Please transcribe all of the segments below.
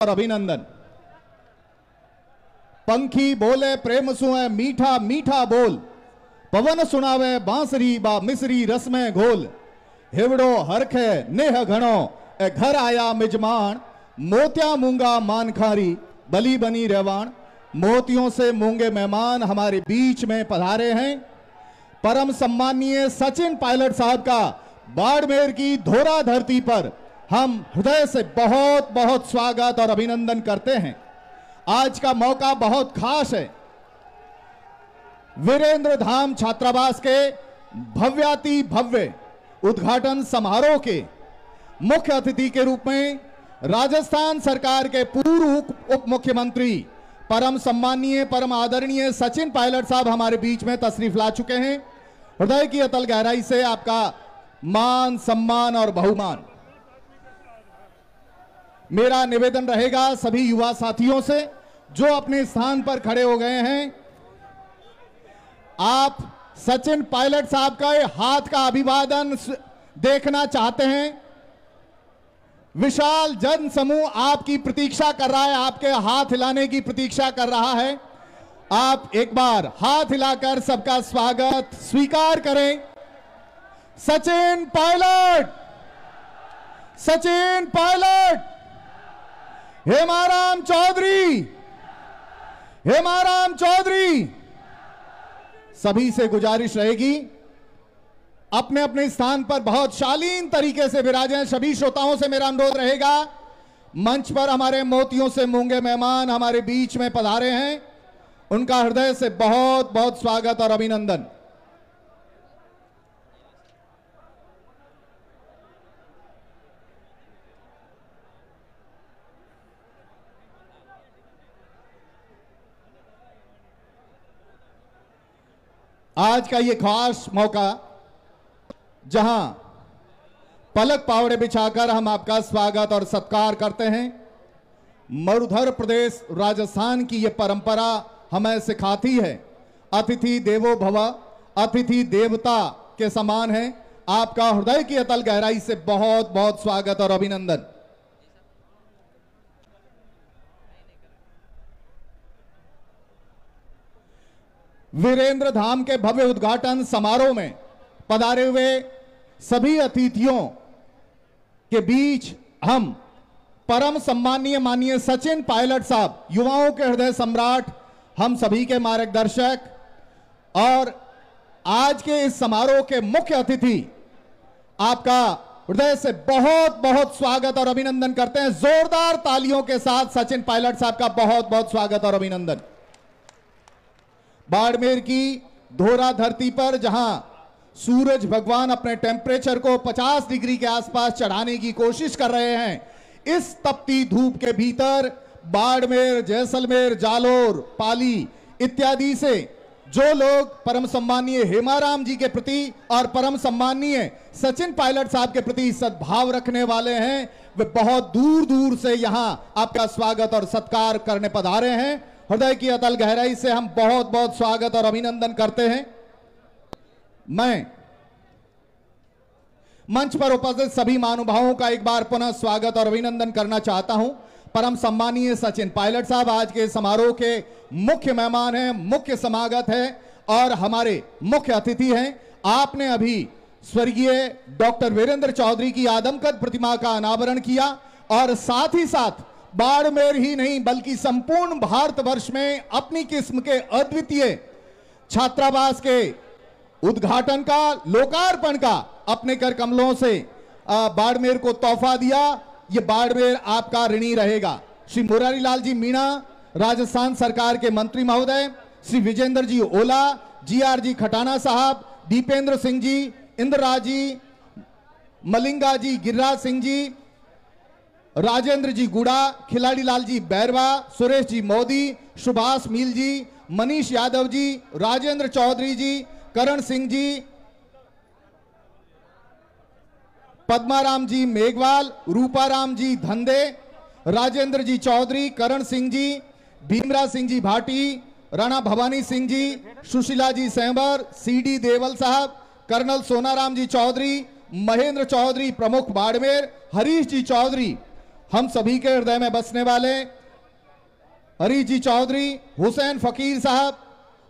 और अभिनंदन। पंखी बोले प्रेम सुए मीठा मीठा बोल, पवन सुनावे बांसरी बा मिसरी रस में घोल। हिवड़ो हरखे नेह घणो ए घर आया मिजमान, मोतिया मूंगा मानखारी बली बनी रेवान। मोतियों से मूंगे मेहमान हमारे बीच में पधारे हैं। परम सम्मानीय सचिन पायलट साहब का बाड़मेर की धोरा धरती पर हम हृदय से बहुत बहुत स्वागत और अभिनंदन करते हैं। आज का मौका बहुत खास है। वीरेंद्र धाम छात्रावास के भव्याति भव्य उद्घाटन समारोह के मुख्य अतिथि के रूप में राजस्थान सरकार के पूर्व उप मुख्यमंत्री परम सम्मानीय परम आदरणीय सचिन पायलट साहब हमारे बीच में तशरीफ ला चुके हैं। हृदय की अतल गहराई से आपका मान सम्मान और बहुमान। मेरा निवेदन रहेगा सभी युवा साथियों से जो अपने स्थान पर खड़े हो गए हैं, आप सचिन पायलट साहब का हाथ का अभिवादन देखना चाहते हैं। विशाल जन समूह आपकी प्रतीक्षा कर रहा है, आपके हाथ हिलाने की प्रतीक्षा कर रहा है। आप एक बार हाथ हिलाकर सबका स्वागत स्वीकार करें। सचिन पायलट, सचिन पायलट, हेमाराम चौधरी, हेमाराम चौधरी। सभी से गुजारिश रहेगी अपने अपने स्थान पर बहुत शालीन तरीके से विराजें। सभी श्रोताओं से मेरा अनुरोध रहेगा, मंच पर हमारे मोतियों से मूंगे मेहमान हमारे बीच में पधारे हैं, उनका हृदय से बहुत बहुत स्वागत और अभिनंदन। आज का ये खास मौका जहां पलक पावड़े बिछाकर हम आपका स्वागत और सत्कार करते हैं। मरुधर प्रदेश राजस्थान की ये परंपरा हमें सिखाती है, अतिथि देवो भव, अतिथि देवता के समान है। आपका हृदय की अतल गहराई से बहुत बहुत स्वागत और अभिनंदन। वीरेंद्र धाम के भव्य उद्घाटन समारोह में पधारे हुए सभी अतिथियों के बीच हम परम सम्मानीय माननीय सचिन पायलट साहब, युवाओं के हृदय सम्राट, हम सभी के मार्गदर्शक और आज के इस समारोह के मुख्य अतिथि, आपका हृदय से बहुत बहुत स्वागत और अभिनंदन करते हैं। जोरदार तालियों के साथ सचिन पायलट साहब का बहुत बहुत स्वागत और अभिनंदन। बाड़मेर की धोरा धरती पर जहां सूरज भगवान अपने टेम्परेचर को 50 डिग्री के आसपास चढ़ाने की कोशिश कर रहे हैं, इस तपती धूप के भीतर बाड़मेर, जैसलमेर, जालोर, पाली इत्यादि से जो लोग परम सम्मानीय हेमाराम जी के प्रति और परम सम्मानीय सचिन पायलट साहब के प्रति सद्भाव रखने वाले हैं, वे बहुत दूर दूर से यहां आपका स्वागत और सत्कार करने पधारे हैं। हृदय की अतल गहराई से हम बहुत बहुत स्वागत और अभिनंदन करते हैं। मैं मंच पर उपस्थित सभी महानुभावों का एक बार पुनः स्वागत और अभिनंदन करना चाहता हूं। परम सम्मानीय सचिन पायलट साहब आज के समारोह के मुख्य मेहमान हैं, मुख्य समागत है और हमारे मुख्य अतिथि हैं। आपने अभी स्वर्गीय डॉक्टर वीरेंद्र चौधरी की आदमकद प्रतिमा का अनावरण किया और साथ ही साथ बाड़मेर ही नहीं बल्कि संपूर्ण भारतवर्ष में अपनी किस्म के अद्वितीय छात्रावास के उद्घाटन का, लोकार्पण का अपने कर कमलों से बाड़मेर को तोहफा दिया। ये बाड़मेर आपका ऋणी रहेगा। श्री मुरारी लाल जी मीणा, राजस्थान सरकार के मंत्री महोदय, श्री विजेंद्र जी ओला, GR जी खटाना साहब, दीपेंद्र सिंह जी, इंद्रराज जी, मलिंगा जी, गिरिराज सिंह जी, राजेंद्र जी गुड़ा, खिलाड़ी लाल जी बैरवा, सुरेश जी मोदी, सुभाष मील जी, मनीष यादव जी, राजेंद्र चौधरी जी, करण सिंह जी, पद्माराम जी मेघवाल, रूपाराम जी धंधे, राजेंद्र जी चौधरी, करण सिंह जी, भीमराज सिंह जी भाटी, राणा भवानी सिंह जी, सुशीला जी सेंबर, CD देवल साहब, कर्नल सोनाराम जी चौधरी, महेंद्र चौधरी प्रमुख बाड़मेर, हरीश जी चौधरी हम सभी के हृदय में बसने वाले हरीश जी चौधरी, हुसैन फकीर साहब,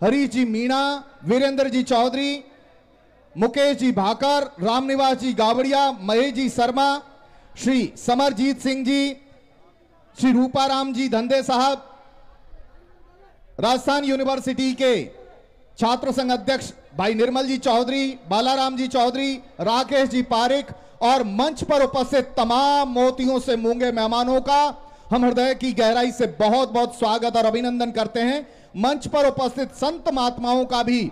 हरीश जी मीणा, वीरेंद्र जी चौधरी, मुकेश जी भाकर, रामनिवास जी गावड़िया, महेश जी शर्मा, श्री समरजीत सिंह जी, श्री रूपाराम जी धंधे साहब, राजस्थान यूनिवर्सिटी के छात्र संघ अध्यक्ष भाई निर्मल जी चौधरी, बालाराम जी चौधरी, राकेश जी पारिक और मंच पर उपस्थित तमाम मोतियों से मूंगे मेहमानों का हम हृदय की गहराई से बहुत बहुत स्वागत और अभिनंदन करते हैं। मंच पर उपस्थित संत महात्माओं का भी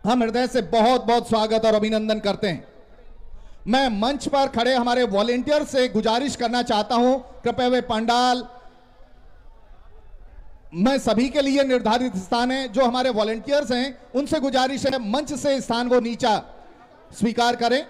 हम हृदय से बहुत बहुत स्वागत और अभिनंदन करते हैं। मैं मंच पर खड़े हमारे वॉलेंटियर से गुजारिश करना चाहता हूं, कृपया वे पंडाल मैं सभी के लिए निर्धारित स्थान है, जो हमारे वॉलेंटियर्स हैं उनसे गुजारिश है मंच से स्थान को नीचा स्वीकार करें।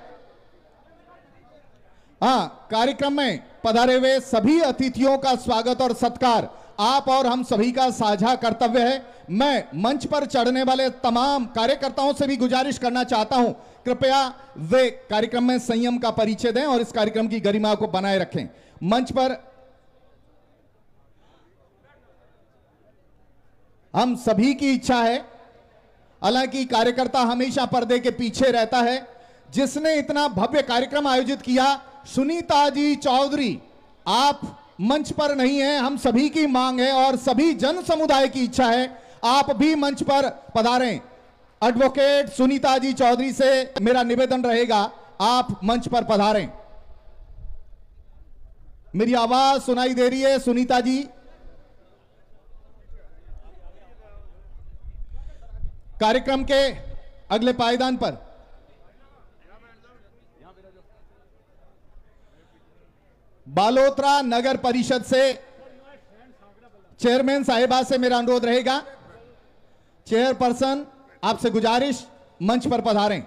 कार्यक्रम में पधारे हुए सभी अतिथियों का स्वागत और सत्कार आप और हम सभी का साझा कर्तव्य है। मैं मंच पर चढ़ने वाले तमाम कार्यकर्ताओं से भी गुजारिश करना चाहता हूं, कृपया वे कार्यक्रम में संयम का परिचय दें और इस कार्यक्रम की गरिमा को बनाए रखें। मंच पर हम सभी की इच्छा है, हालांकि कार्यकर्ता हमेशा पर्दे के पीछे रहता है, जिसने इतना भव्य कार्यक्रम आयोजित किया, सुनीता जी चौधरी आप मंच पर नहीं हैं, हम सभी की मांग है और सभी जन समुदाय की इच्छा है आप भी मंच पर पधारें। एडवोकेट सुनीता जी चौधरी से मेरा निवेदन रहेगा आप मंच पर पधारें। मेरी आवाज सुनाई दे रही है सुनीता जी? कार्यक्रम के अगले पायदान पर बालोतरा नगर परिषद से चेयरमैन साहिबा से मेरा अनुरोध रहेगा, चेयरपर्सन आपसे गुजारिश मंच पर पधारें।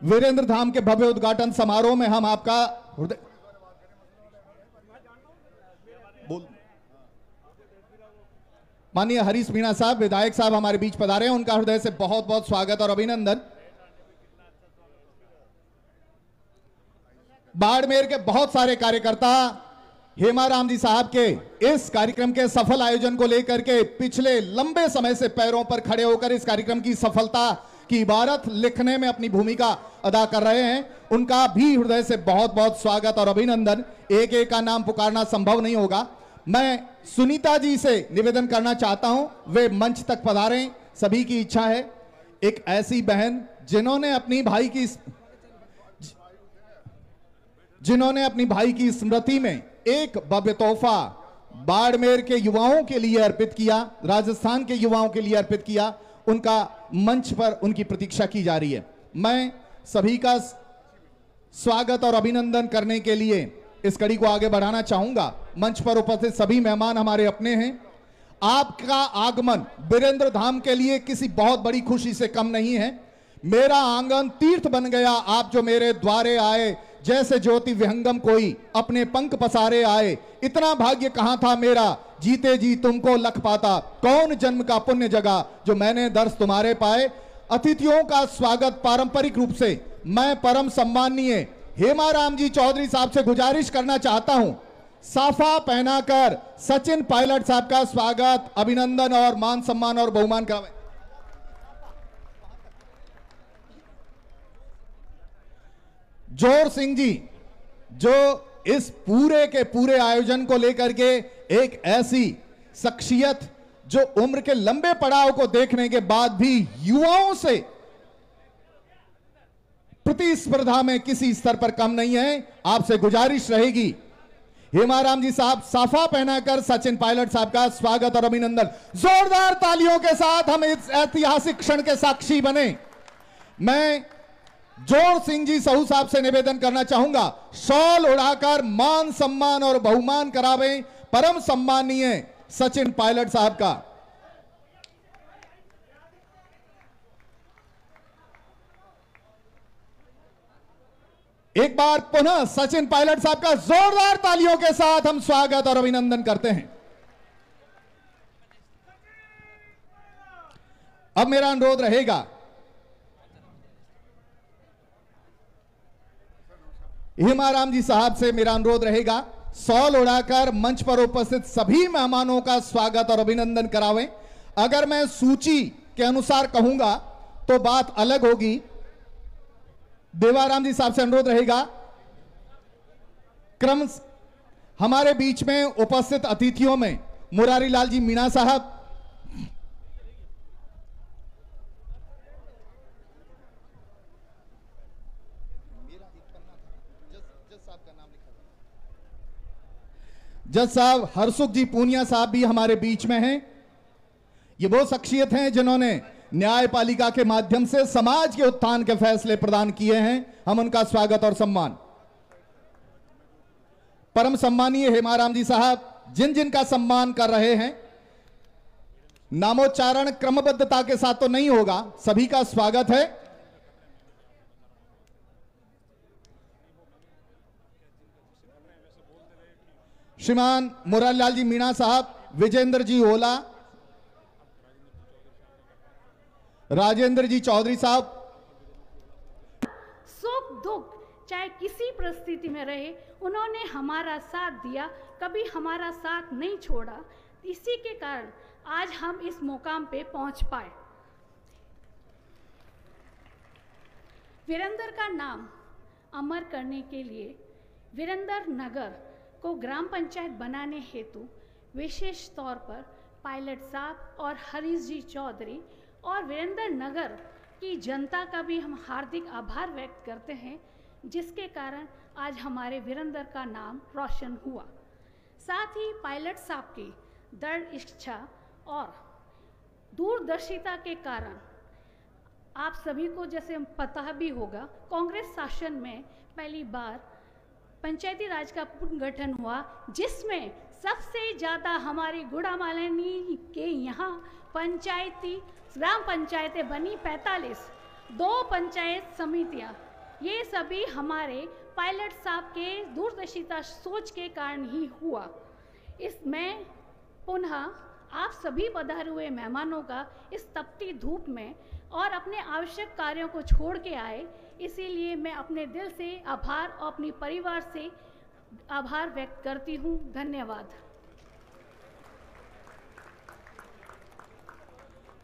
वीरेंद्र धाम के भव्य उद्घाटन समारोह में हम आपका हृदय माननीय हरीश मीणा साहब विधायक साहब हमारे बीच पधारे हैं, उनका हृदय से बहुत बहुत स्वागत और अभिनंदन। बाड़मेर के बहुत सारे कार्यकर्ता हेमाराम जी साहब के इस कार्यक्रम के सफल आयोजन को लेकर के पिछले लंबे समय से पैरों पर खड़े होकर इस कार्यक्रम की सफलता की इबारत लिखने में अपनी भूमिका अदा कर रहे हैं, उनका भी हृदय से बहुत बहुत स्वागत और अभिनंदन। एक एक का नाम पुकारना संभव नहीं होगा। मैं सुनीता जी से निवेदन करना चाहता हूं वे मंच तक पधारें, सभी की इच्छा है। एक ऐसी बहन जिन्होंने अपनी भाई की स्मृति में एक भव्य तोहफा बाड़मेर के युवाओं के लिए अर्पित किया, राजस्थान के युवाओं के लिए अर्पित किया, उनका मंच पर उनकी प्रतीक्षा की जा रही है। मैं सभी का स्वागत और अभिनंदन करने के लिए इस कड़ी को आगे बढ़ाना चाहूंगा। मंच पर उपस्थित सभी मेहमान हमारे अपने हैं। आपका आगमन वीरेंद्र धाम के लिए किसी बहुत बड़ी खुशी से कम नहीं है। मेरा आंगन तीर्थ बन गया, आप जो मेरे द्वारे आए, जैसे ज्योति विहंगम कोई अपने पंख पसारे आए। इतना भाग्य कहां था मेरा, जीते जी तुमको लख पाता, कौन जन्म का पुण्य जगा जो मैंने दर्श तुम्हारे पाए। अतिथियों का स्वागत पारंपरिक रूप से मैं परम सम्माननीय हेमाराम जी चौधरी साहब से गुजारिश करना चाहता हूं, साफा पहनाकर सचिन पायलट साहब का स्वागत, अभिनंदन और मान सम्मान और बहुमान करावें। जोर सिंह जी जो इस पूरे के पूरे आयोजन को लेकर के एक ऐसी शख्सियत जो उम्र के लंबे पड़ाव को देखने के बाद भी युवाओं से प्रतिस्पर्धा में किसी स्तर पर कम नहीं है, आपसे गुजारिश रहेगी हेमाराम जी साहब साफा पहनाकर सचिन पायलट साहब का स्वागत और अभिनंदन। जोरदार तालियों के साथ हम इस ऐतिहासिक क्षण के साक्षी बने। मैं जोर सिंह जी सहू साहब से निवेदन करना चाहूंगा, शॉल उड़ाकर मान सम्मान और बहुमान करावें परम सम्मानीय सचिन पायलट साहब का। एक बार पुनः सचिन पायलट साहब का जोरदार तालियों के साथ हम स्वागत और अभिनंदन करते हैं। अब मेरा अनुरोध रहेगा हेमाराम जी साहब से, मेरा अनुरोध रहेगा सॉल उड़ाकर मंच पर उपस्थित सभी मेहमानों का स्वागत और अभिनंदन करावें। अगर मैं सूची के अनुसार कहूंगा तो बात अलग होगी। देवाराम जी साहब से अनुरोध रहेगा क्रम हमारे बीच में उपस्थित अतिथियों में मुरारी लाल जी मीणा साहब, जज साहब हरसुख जी पूनिया साहब भी हमारे बीच में हैं। ये वो शख्सियत हैं जिन्होंने न्यायपालिका के माध्यम से समाज के उत्थान के फैसले प्रदान किए हैं। हम उनका स्वागत और सम्मान। परम सम्मानीय हेमाराम जी साहब जिन जिन का सम्मान कर रहे हैं, नामोच्चारण क्रमबद्धता के साथ तो नहीं होगा, सभी का स्वागत है। श्रीमान मुरारी लाल जी मीणा साहब, विजेंद्र जी ओला, राजेंद्र जी चौधरी साहब। सुख दुख चाहे किसी परिस्थिति में रहे, उन्होंने हमारा साथ दिया, कभी हमारा साथ नहीं छोड़ा। इसी के कारण आज हम इस मुकाम पे पहुंच पाए। वीरेंद्र का नाम अमर करने के लिए वीरेंद्र नगर को ग्राम पंचायत बनाने हेतु विशेष तौर पर पायलट साहब और हरीश जी चौधरी और वीरेंद्र नगर की जनता का भी हम हार्दिक आभार व्यक्त करते हैं, जिसके कारण आज हमारे वीरेंद्र का नाम रोशन हुआ। साथ ही पायलट साहब की दृढ़ इच्छा और दूरदर्शिता के कारण आप सभी को जैसे पता भी होगा, कांग्रेस शासन में पहली बार पंचायती राज का पुनर्गठन हुआ, जिसमें सबसे ज़्यादा हमारी गुड़ामालिनी के यहाँ ग्राम पंचायतें बनी 45, 2 पंचायत समितियाँ। ये सभी हमारे पायलट साहब के दूरदर्शिता सोच के कारण ही हुआ। इसमें पुनः आप सभी पधारे हुए मेहमानों का इस तपती धूप में और अपने आवश्यक कार्यों को छोड़ के आए, इसीलिए मैं अपने दिल से आभार और अपने परिवार से आभार व्यक्त करती हूँ। धन्यवाद।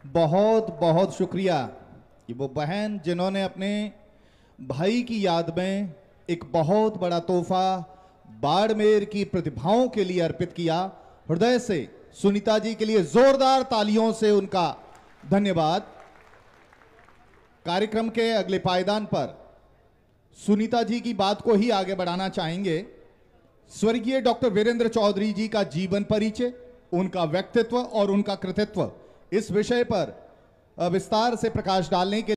बहुत बहुत शुक्रिया। ये वो बहन जिन्होंने अपने भाई की याद में एक बहुत बड़ा तोहफा बाड़मेर की प्रतिभाओं के लिए अर्पित किया। हृदय से सुनीता जी के लिए जोरदार तालियों से उनका धन्यवाद। कार्यक्रम के अगले पायदान पर सुनीता जी की बात को ही आगे बढ़ाना चाहेंगे। स्वर्गीय डॉक्टर वीरेंद्र चौधरी जी का जीवन परिचय, उनका व्यक्तित्व और उनका कृतित्व, इस विषय पर विस्तार से प्रकाश डालने के